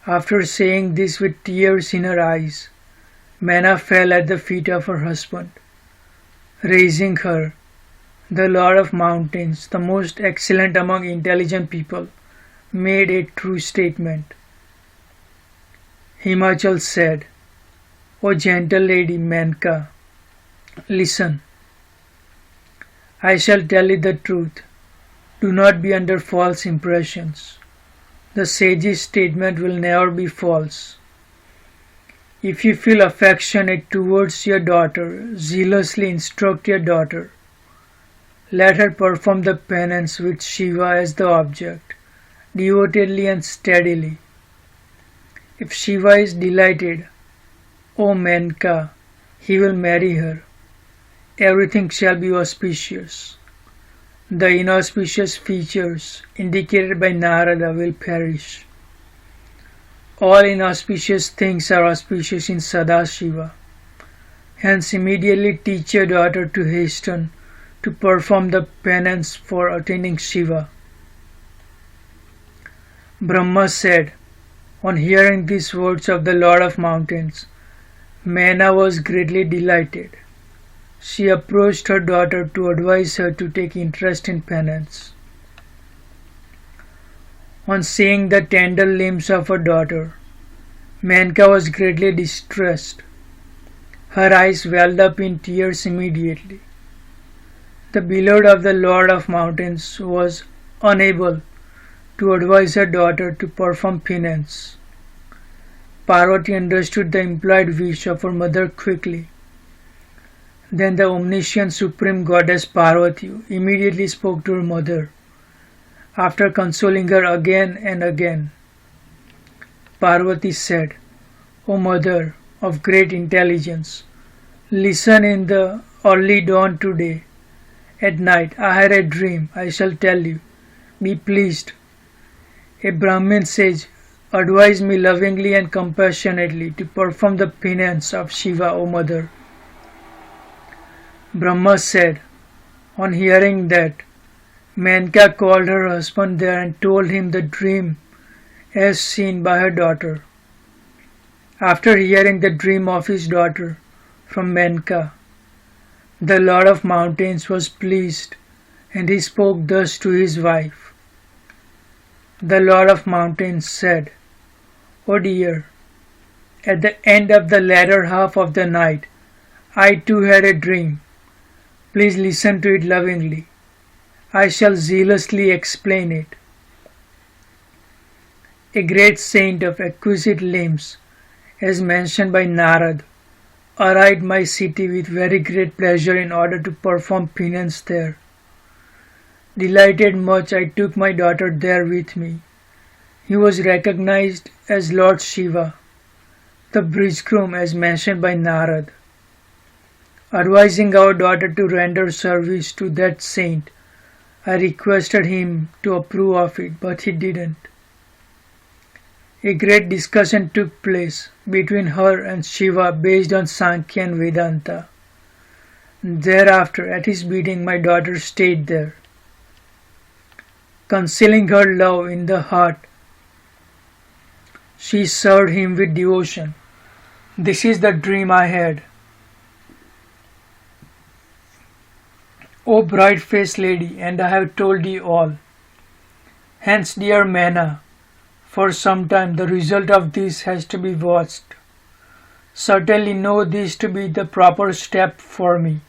A: after saying this with tears in her eyes, Mena fell at the feet of her husband. Raising her, the Lord of Mountains, the most excellent among intelligent people, made a true statement. Himachal said, O gentle lady Menka, listen. I shall tell you the truth. Do not be under false impressions. The sage's statement will never be false. If you feel affectionate towards your daughter, zealously instruct your daughter. Let her perform the penance with Shiva as the object, devotedly and steadily. If Shiva is delighted, O Menka, he will marry her. Everything shall be auspicious. The inauspicious features indicated by Narada will perish. All inauspicious things are auspicious in Sadashiva. Hence immediately teach your daughter to hasten to perform the penance for attaining Shiva. Brahma said, on hearing these words of the Lord of Mountains, Mena was greatly delighted. She approached her daughter to advise her to take interest in penance. On seeing the tender limbs of her daughter, Menka was greatly distressed. Her eyes welled up in tears immediately. The beloved of the Lord of Mountains was unable to advise her daughter to perform penance. Parvati understood the implied wish of her mother quickly. Then the omniscient supreme goddess Parvati immediately spoke to her mother. After consoling her again and again, Parvati said, O mother of great intelligence, listen in the early dawn today. At night I had a dream, I shall tell you. Be pleased. A Brahmin sage advised me lovingly and compassionately to perform the penance of Shiva, O mother. Brahma said, on hearing that, Menka called her husband there and told him the dream as seen by her daughter. After hearing the dream of his daughter from Menka, the Lord of Mountains was pleased, and he spoke thus to his wife. The Lord of Mountains said, O dear, at the end of the latter half of the night, I too had a dream. Please listen to it lovingly. I shall zealously explain it. A great saint of exquisite limbs, as mentioned by Narad, arrived my city with very great pleasure in order to perform penance there. Delighted much, I took my daughter there with me. He was recognized as Lord Shiva, the bridegroom as mentioned by Narad. Advising our daughter to render service to that saint, I requested him to approve of it, but he didn't. A great discussion took place between her and Shiva based on Sankhya and Vedanta. Thereafter, at his bidding, my daughter stayed there. Concealing her love in the heart, she served him with devotion. This is the dream I had. O bright-faced lady, and I have told thee all. Hence, dear Mena, for some time the result of this has to be watched. Certainly know this to be the proper step for me.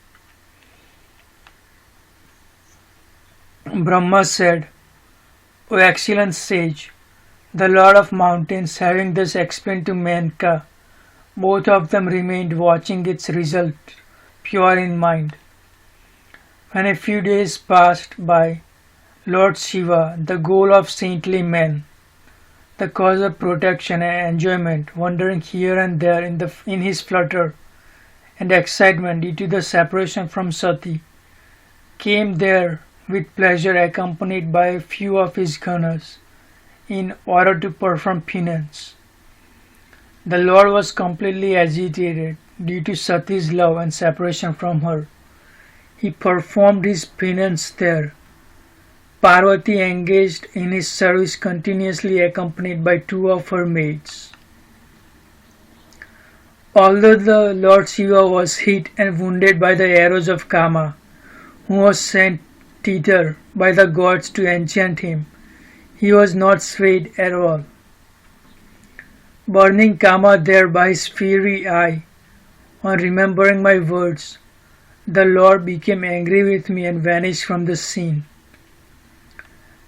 A: Brahma said, O excellent sage, the Lord of Mountains having thus explained to Menka, both of them remained watching its result, pure in mind. When a few days passed by, Lord Shiva, the goal of saintly men, the cause of protection and enjoyment, wandering here and there in his flutter and excitement due to the separation from Sati, came there with pleasure accompanied by a few of his gunners in order to perform penance. The Lord was completely agitated due to Sati's love and separation from her. He performed his penance there. Parvati engaged in his service continuously accompanied by two of her maids. Although the Lord Shiva was hit and wounded by the arrows of Kama, who was sent thither by the gods to enchant him, he was not swayed at all. Burning Kama there by his fiery eye, on remembering my words, the Lord became angry with me and vanished from the scene.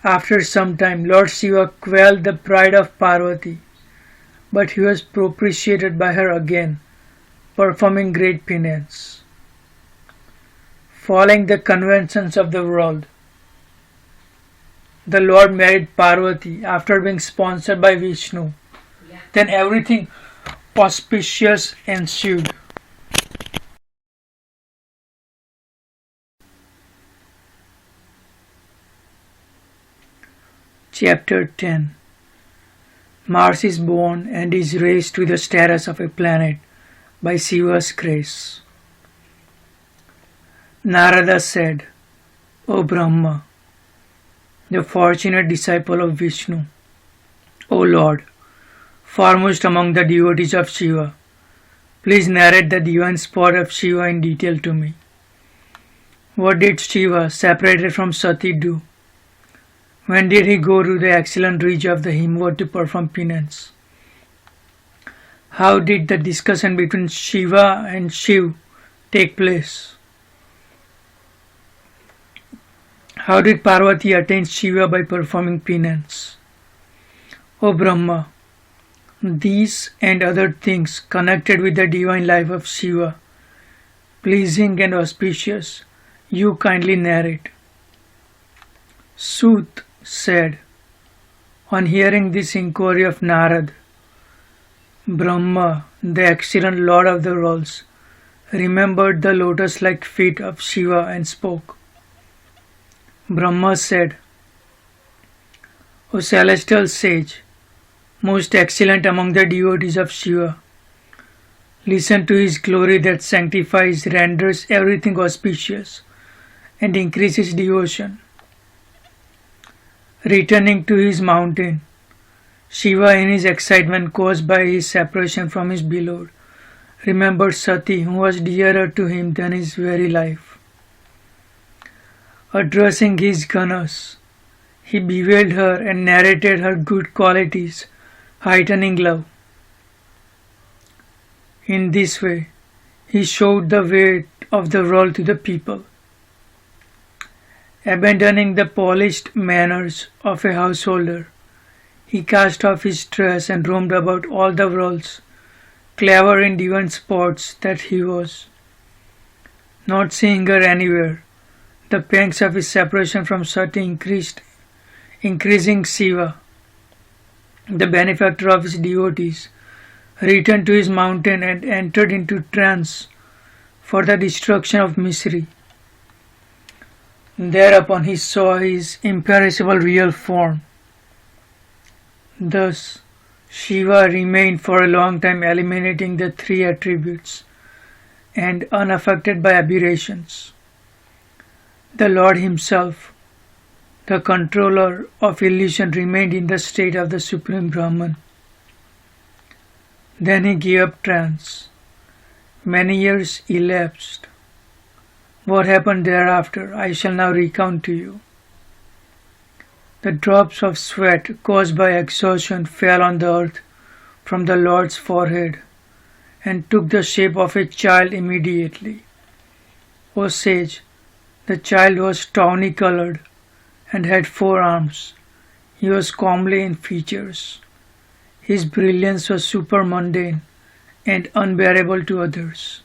A: After some time, Lord Shiva quelled the pride of Parvati, but he was propitiated by her again, performing great penance. Following the conventions of the world, the Lord married Parvati after being sponsored by Vishnu. Then everything auspicious ensued. Chapter 10. Mars is born and is raised to the status of a planet by Shiva's grace. Narada said, O Brahma, the fortunate disciple of Vishnu, O Lord, foremost among the devotees of Shiva, please narrate the divine spot of Shiva in detail to me. What did Shiva, separated from Sati, do? When did he go to the excellent reach of the Himavad to perform penance? How did the discussion between Shiva and Shiv take place? How did Parvati attain Shiva by performing penance? O Brahma, these and other things connected with the divine life of Shiva, pleasing and auspicious, you kindly narrate. Sut said, on hearing this inquiry of Narad, Brahma, the excellent Lord of the Worlds, remembered the lotus-like feet of Shiva and spoke. Brahma said, O celestial sage, most excellent among the devotees of Shiva, listen to his glory that sanctifies, renders everything auspicious, and increases devotion. Returning to his mountain, Shiva, in his excitement caused by his separation from his beloved, remembered Sati, who was dearer to him than his very life. Addressing his Ganas, he bewailed her and narrated her good qualities, heightening love. In this way, he showed the way of the world to the people. Abandoning the polished manners of a householder, he cast off his dress and roamed about all the worlds, clever in divine sports that he was. Not seeing her anywhere, the pangs of his separation from Sati increasing Shiva, the benefactor of his devotees, returned to his mountain and entered into trance for the destruction of misery. Thereupon he saw his imperishable real form. Thus, Shiva remained for a long time eliminating the three attributes and unaffected by aberrations. The Lord himself, the controller of illusion, remained in the state of the Supreme Brahman. Then he gave up trance. Many years elapsed. What happened thereafter, I shall now recount to you. The drops of sweat caused by exhaustion fell on the earth from the Lord's forehead and took the shape of a child immediately. O sage, the child was tawny colored and had 4 arms. He was comely in features. His brilliance was supermundane and unbearable to others.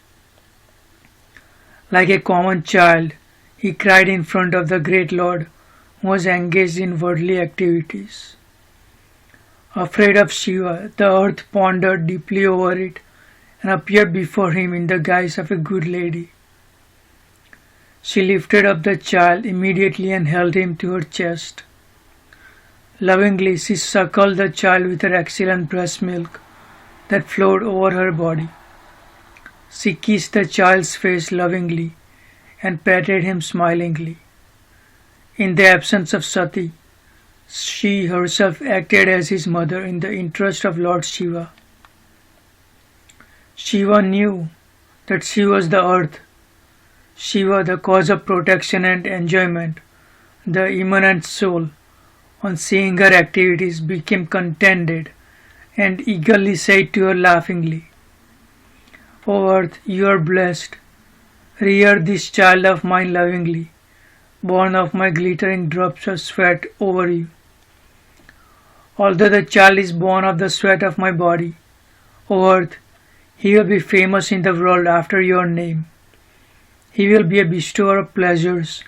A: Like a common child, he cried in front of the great Lord, who was engaged in worldly activities. Afraid of Shiva, the earth pondered deeply over it and appeared before him in the guise of a good lady. She lifted up the child immediately and held him to her chest. Lovingly, she suckled the child with her excellent breast milk that flowed over her body. She kissed the child's face lovingly and patted him smilingly. In the absence of Sati, she herself acted as his mother in the interest of Lord Shiva. Shiva knew that she was the earth, Shiva the cause of protection and enjoyment, the immanent soul. On seeing her activities, became contented and eagerly said to her laughingly, O earth, you are blessed. Rear this child of mine lovingly, born of my glittering drops of sweat over you. Although the child is born of the sweat of my body, O earth, he will be famous in the world after your name. He will be a bestower of pleasures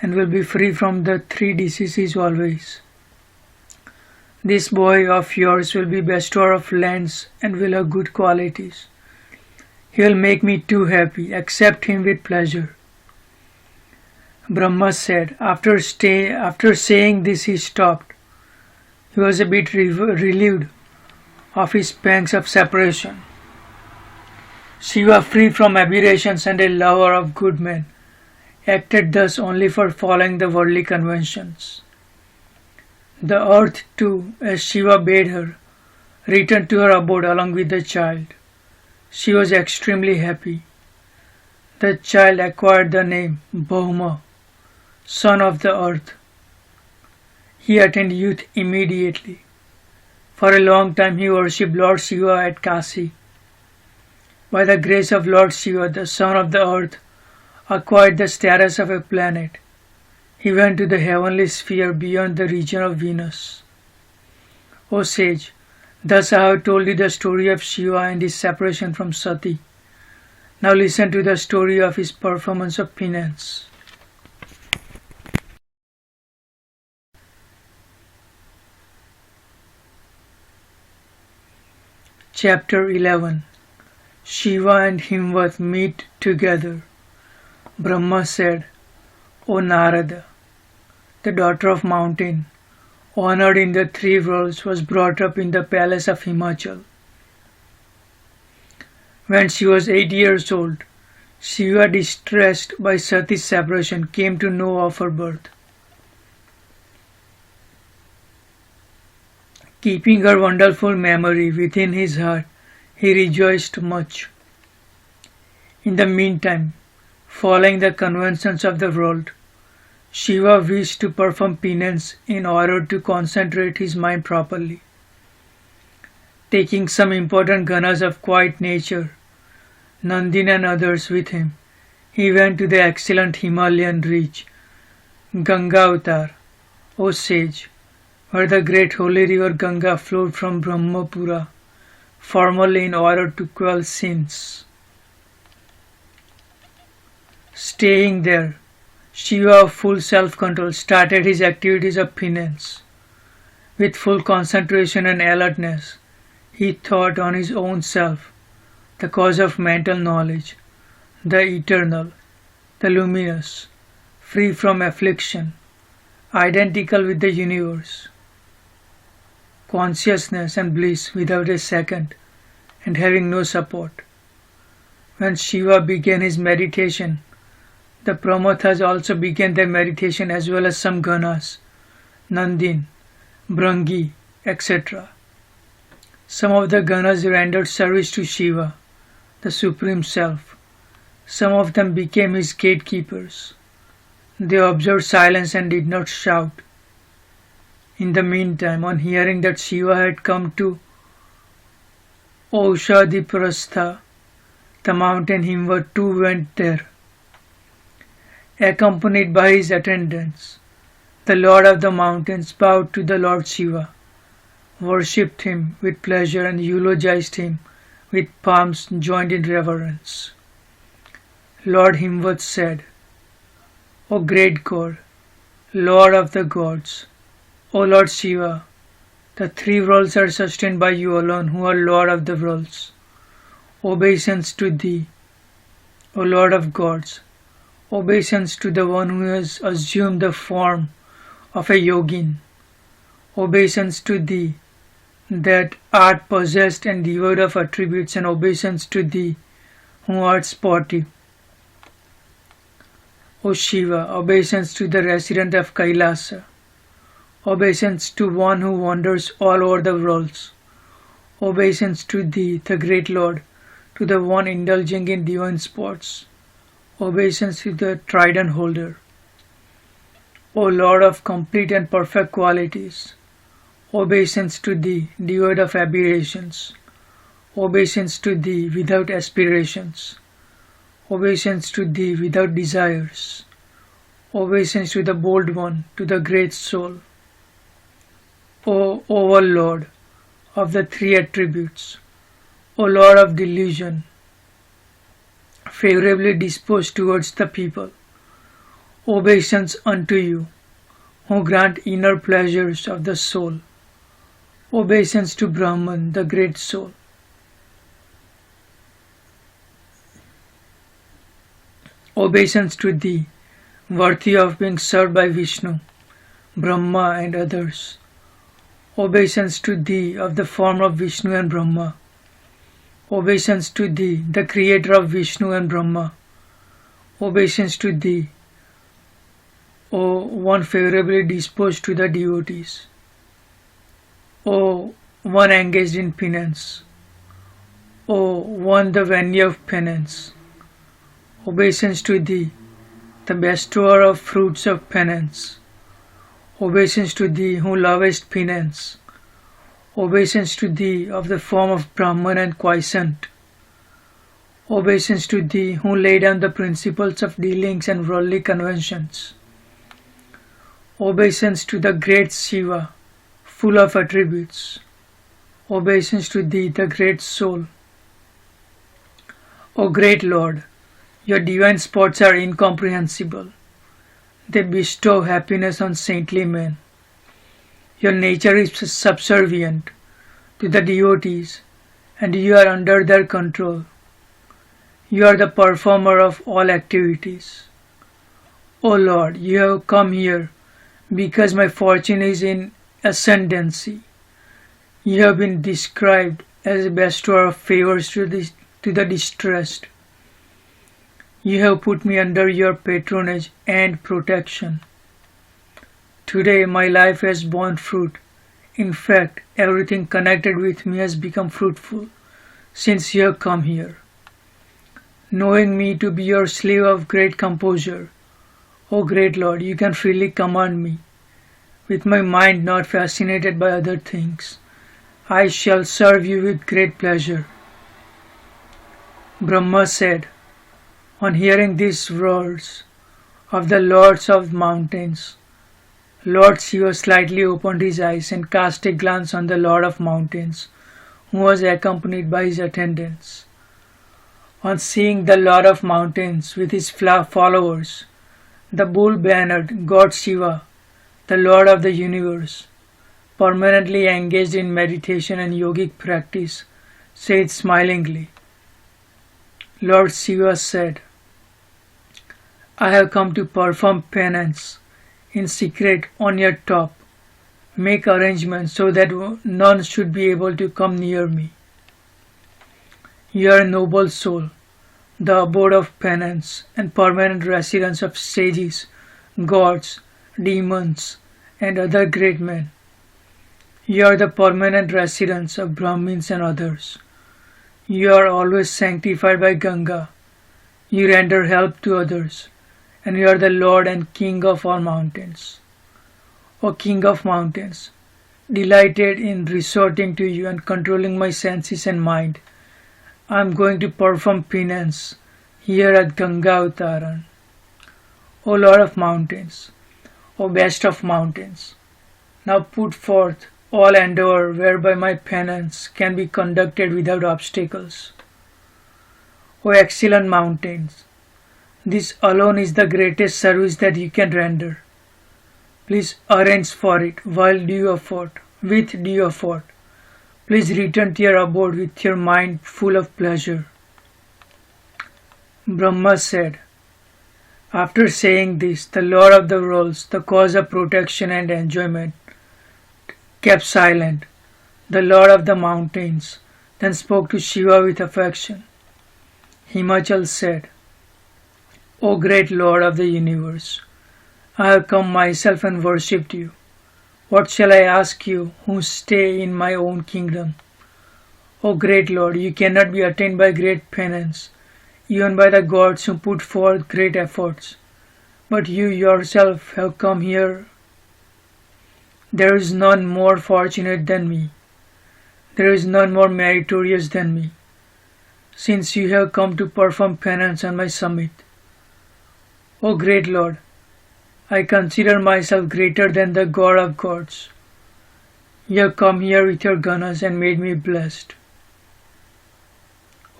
A: and will be free from the 3 diseases always. This boy of yours will be bestower of lands and will have good qualities. He will make me too happy. Accept him with pleasure. Brahma said. After saying this, he stopped. He was a bit relieved of his pangs of separation. Shiva, free from aberrations and a lover of good men, acted thus only for following the worldly conventions. The earth too, as Shiva bade her, returned to her abode along with the child. She was extremely happy. The child acquired the name Bhauma, son of the earth. He attained youth immediately. For a long time he worshipped Lord Shiva at Kasi. By the grace of Lord Shiva, the son of the earth acquired the status of a planet. He went to the heavenly sphere beyond the region of Venus. O sage, thus I have told you the story of Shiva and his separation from Sati. Now listen to the story of his performance of penance. Chapter 11. Shiva and Himvat meet together. Brahma said, O Narada, the daughter of mountain, honored in the three worlds, was brought up in the palace of Himachal. When she was 8 years old, Shiva, distressed by Sati's separation, came to know of her birth. Keeping her wonderful memory within his heart, he rejoiced much. In the meantime, following the conventions of the world, Shiva wished to perform penance in order to concentrate his mind properly. Taking some important ganas of quiet nature, Nandin and others with him, he went to the excellent Himalayan ridge, Ganga, O sage, where the great holy river Ganga flowed from Brahmapura, formerly in order to quell sins. Staying there, Shiva, of full self-control, started his activities of penance. With full concentration and alertness, he thought on his own self, the cause of mental knowledge, the eternal, the luminous, free from affliction, identical with the universe, consciousness and bliss without a second, and having no support. When Shiva began his meditation, the Pramathas also began their meditation as well as some ganas, Nandin, Bhrangi, etc. Some of the ganas rendered service to Shiva, the Supreme Self. Some of them became his gatekeepers. They observed silence and did not shout. In the meantime, on hearing that Shiva had come to Aushadhiprastha, the mountain Himvat too went there. Accompanied by his attendants, the Lord of the mountains bowed to the Lord Shiva, worshipped him with pleasure and eulogized him with palms joined in reverence. Lord Himvat said, O great God, Lord of the gods, O Lord Shiva, the three worlds are sustained by you alone, who are Lord of the worlds. Obeisance to thee, O Lord of gods. Obeisance to the one who has assumed the form of a yogin. Obeisance to thee, that art possessed and devoid of attributes, and obeisance to thee, who art sportive. O Shiva, obeisance to the resident of Kailasa. Obeisance to one who wanders all over the worlds. Obeisance to thee, the great Lord, to the one indulging in divine sports. Obeisance to the trident holder. O Lord of complete and perfect qualities, obeisance to thee, devoid of aberrations. Obeisance to thee, without aspirations. Obeisance to thee, without desires. Obeisance to the bold one, to the great soul. O Overlord of the three attributes, O Lord of delusion, favorably disposed towards the people, obeisance unto you, who grant inner pleasures of the soul. Obeisance to Brahman, the great soul. Obeisance to thee, worthy of being served by Vishnu, Brahma and others. Obeisance to thee of the form of Vishnu and Brahma. Obeisance to thee, the creator of Vishnu and Brahma. Obeisance to thee, O one favorably disposed to the devotees. O one engaged in penance. O one the venue of penance. Obeisance to thee, the bestower of fruits of penance. Obeisance to thee who lovest penance. Obeisance to thee of the form of Brahman and quiescent. Obeisance to thee who lay down the principles of dealings and worldly conventions. Obeisance to the great Shiva, full of attributes. Obeisance to thee, the great soul. O great Lord, your divine spots are incomprehensible. They bestow happiness on saintly men. Your nature is subservient to the devotees, and you are under their control. You are the performer of all activities. O Lord, you have come here because my fortune is in ascendancy. You have been described as a bestower of favors to the distressed. You have put me under your patronage and protection. Today my life has borne fruit. In fact, everything connected with me has become fruitful since you have come here. Knowing me to be your slave of great composure, O great Lord, you can freely command me. With my mind not fascinated by other things, I shall serve you with great pleasure. Brahma said, on hearing these words of the lords of mountains, Lord Shiva slightly opened his eyes and cast a glance on the Lord of Mountains, who was accompanied by his attendants. On seeing the Lord of Mountains with his followers, the bull-bannered God Shiva, the Lord of the universe, permanently engaged in meditation and yogic practice, said smilingly, Lord Shiva said, I have come to perform penance in secret on your top. Make arrangements so that none should be able to come near me. You are a noble soul, the abode of penance and permanent residence of sages, gods, demons, and other great men. You are the permanent residence of Brahmins and others. You are always sanctified by Ganga. You render help to others, and you are the Lord and King of all mountains. O King of mountains, delighted in resorting to you and controlling my senses and mind, I am going to perform penance here at Ganga Avtaran. O Lord of mountains, O best of mountains, now put forth all endeavor whereby my penance can be conducted without obstacles. O excellent mountains, this alone is the greatest service that you can render. Please arrange for it with due effort. Please return to your abode with your mind full of pleasure. Brahma said, after saying this, the Lord of the worlds, the cause of protection and enjoyment, kept silent. The Lord of the mountains then spoke to Shiva with affection. Himachal said, O great Lord of the universe, I have come myself and worshipped you. What shall I ask you who stay in my own kingdom? O great Lord, you cannot be attained by great penance, even by the gods who put forth great efforts. But you yourself have come here. There is none more fortunate than me. There is none more meritorious than me, since you have come to perform penance on my summit. O great Lord, I consider myself greater than the God of gods. You have come here with your ganas and made me blessed.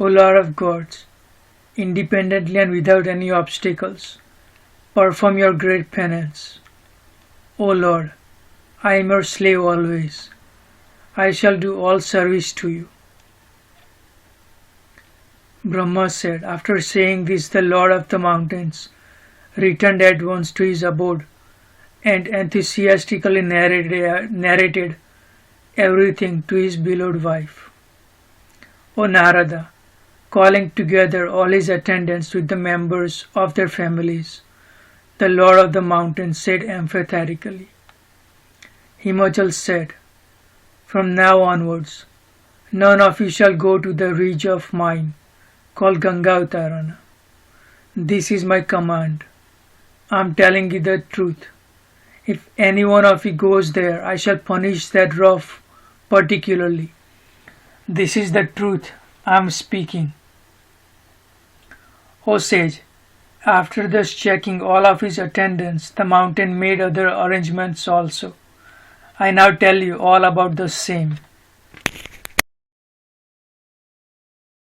A: O Lord of gods, independently and without any obstacles, perform your great penance. O Lord, I am your slave always. I shall do all service to you. Brahma said, after saying this, the Lord of the mountains returned at once to his abode and enthusiastically narrated everything to his beloved wife. O Narada, calling together all his attendants with the members of their families, the Lord of the Mountain said emphatically. Himachal said, "From now onwards, none of you shall go to the ridge of mine called Ganga Utarana. This is my command. I am telling you the truth. If any one of you goes there, I shall punish that rough particularly. This is the truth I am speaking." O sage, after thus checking all of his attendants, the mountain made other arrangements also. I now tell you all about the same.